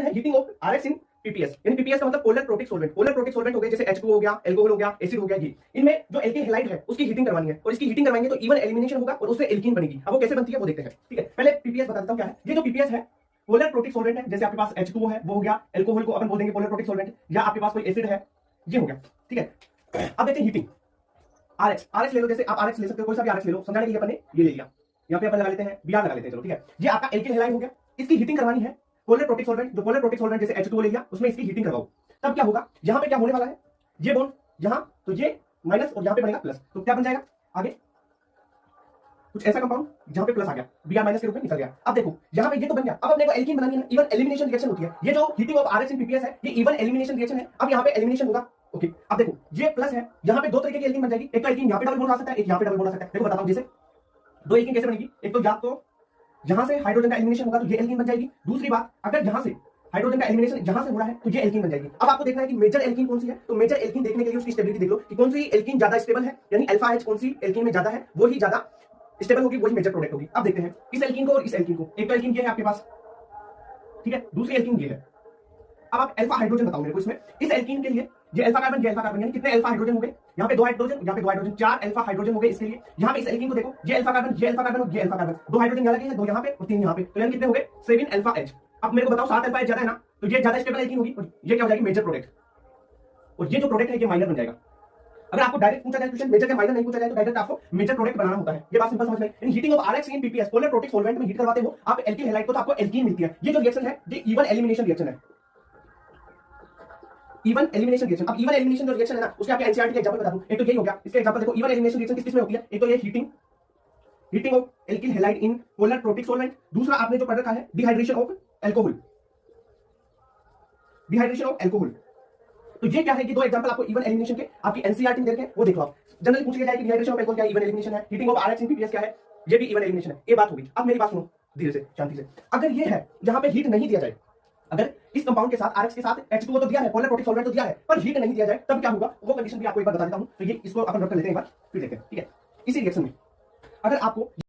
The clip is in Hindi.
है heating of RX in PPS, यानी पीपीएस का मतलब पोलर प्रोटिक सोल्वेंट। पोलर प्रोटिक सोल्वेंट हो गए जैसे H2O हो गया, एल्कोहल हो गया, एसिड हो गया, ये इनमें जो एल्केन हैलाइड है उसकी हीटिंग करवानी है, और इसकी हीटिंग करवाएंगे तो इवन एलिमिनेशन होगा और उससे एल्कीन बनेगी। अब वो कैसे बनती है वो देखते हैं। ठीक है, पहले पीपीएस बता देता हूं क्या है। ये जो पीपीएस है पोलर प्रोटिक सोल्वेंट है, जैसे आपके पास H2O है वो हो गया, एल्कोहल को अपन बोल देंगे पोलर प्रोटिक सोल्वेंट, या आपके पास कोई एसिड है ये हो गया। ठीक है, अब देखते हैं हीटिंग। आरएक्स, आरएक्स ले लो, जैसे आप आरएक्स ले सकते हो, कोई सा भी आरएक्स ले लो, समझाने के लिए अपन ने ये ले लिया, यहाँ पे अपन लगा लेते हैं बीआर लगा लेते हैं, चलो ठीक है। ये आपका एल्केन हैलाइड हो गया, इसकी हीटिंग करवानी है पोलर प्रोटिक सोल्वेंट। जो पोलर प्रोटिक सोल्वेंट जैसे H2O ले लिया उसमें इसकी हीटिंग करवाओ, तब क्या होगा, यहां पे क्या होने वाला है, ये बॉन्ड यहां तो ये माइनस और यहां पे बनेगा प्लस, तो क्या बन जाएगा आगे कुछ ऐसा कंपाउंड जहां पे प्लस आ गया, बीआर माइनस के रूप में निकल गया। अब देखो यहां पे ये तो बन गया, अब अपने को एल्कीन बनानी है, इवन एलिमिनेशन रिएक्शन होती है। ये जो heating of RX in PPS है ये इवन एलिमिनेशन रिएक्शन है। अब यहां पे एलिमिनेशन होगा, ओके। अब देखो ये प्लस है, यहां पे दो तरीके की एल्कीन बन जाएगी, एक तो एल्कीन यहां पे डबल बॉन्ड आ सकता है, एक यहां पे डबल बॉन्ड आ सकता है। देखो बताता हूं, जैसे दो एल्कीन कैसे बनेगी, एक तो या तो यहां से हाइड्रोजन का एलिमिनेशन होगा तो ये एल्कीन बन जाएगी, दूसरी बात अगर यहां से हाइड्रोजन का एलिमिनेशन यहां से हो रहा है तो ये एल्कीन बन जाएगी। अब आपको देखना है कि मेजर एल्कीन कौन सी है, तो मेजर एल्कीन देखने के लिए उसकी स्टेबिलिटी देख लो कि कौन सी एल्कीन ज्यादा स्टेबल है, यानी अल्फा एच कौन सी एल्कीन में ज्यादा है वो ही ज्यादा स्टेबल होगी, वही मेजर प्रोडक्ट होगी। अब देखते हैं इस एल्कीन को और इस एल्कीन को, एक तो एल्कीन ये है आपके पास, ठीक है, दूसरी एल्कीन ये है। अब आप अल्फा हाइड्रोजन बताओ मेरे को इसमें, इस एल्कीन के लिए ये अल्फा कार्बन, ये अल्फा कार्बन, यानी कितने अल्फा हाइड्रोजन हो गए, यहाँ पे दो हाइड्रोजन, यहाँ पे दो हाइड्रोजन, चार अल्फा हाइड्रोजन हो गए इसके लिए। यहाँ पे इस एल्कीन को देखो, ये अल्फा कार्बन, ये अल्फा कार्बन और ये अल्फा कार्बन, दो हाइड्रोजन यहाँ लगे हैं, दो यहाँ पे और तीन यहाँ पे, तो यानी कितने हो गए 7 अल्फा एच। अब मेरे को बताओ 7 अल्फा एच ज्यादा है ना, तो ये ज्यादा स्टेबल एल्कीन होगी और ये क्या हो जाएगी मेजर प्रोडक्ट, और ये जो प्रोडक्ट है ये माइनर बन जाएगा। अगर आपको डायरेक्ट पूछा जाए क्वेश्चन मेजर के माइनर नहीं पूछा जाए तो डायरेक्ट आपको मेजर प्रोडक्ट बनाना होता है। ये बात सिंपल समझ में। In heating of RX in PPS polar protic solvent में हीट करवाते हो आप एल्कीन हैलाइड को, तो आपको एल्कीन मिलती है। ये जो रिएक्शन है ये इवन एलिमिनेशन रिएक्शन है, इवन एलिमिनेशन रिएक्शन। अब इवन एलिमिनेशन जो रिएक्शन है ना उसके आपके एनसीईआरटी के एग्जांपल बता दूं, एक तो यही हो गया। इसके एग्जांपल देखो, इवन एलिमिनेशन रिएक्शन किस में होती है, एक तो ये heating of alkene halide in polar protic solvent, दूसरा आपने जो पढ़ रखा है dehydration of alcohol, dehydration of alcohol. तो ये क्या है कि दो एग्जांपल आपको इवन एलिमिनेशन के आपकी एनसीईआरटी में दे रखे, वो देखो आप। जनरली पूछ लिया जाए कि डिहाइड्रेशन ऑफ एल्कोहल क्या है, इवन एलिमिनेशन है। Heating of RX in PPS क्या है, ये भी इवन एलिमिनेशन है। ये बात होगी। अब मेरी बात सुनो धीरे से, शांति से। अगर ये है जहां पे हीट नहीं दिया जाए, अगर इस कंपाउंड के साथ आरएक्स के साथ H2O तो दिया है, पोलर प्रोटिक सॉल्वेंट तो दिया है, पर हीट नहीं दिया जाए तब क्या होगा, वो कंडीशन भी आपको एक बार बता देता हूं। तो ये इसको अपन रख लेते हैं एक बार, फिर देखते हैं, ठीक है। इसी रिएक्शन में अगर आपको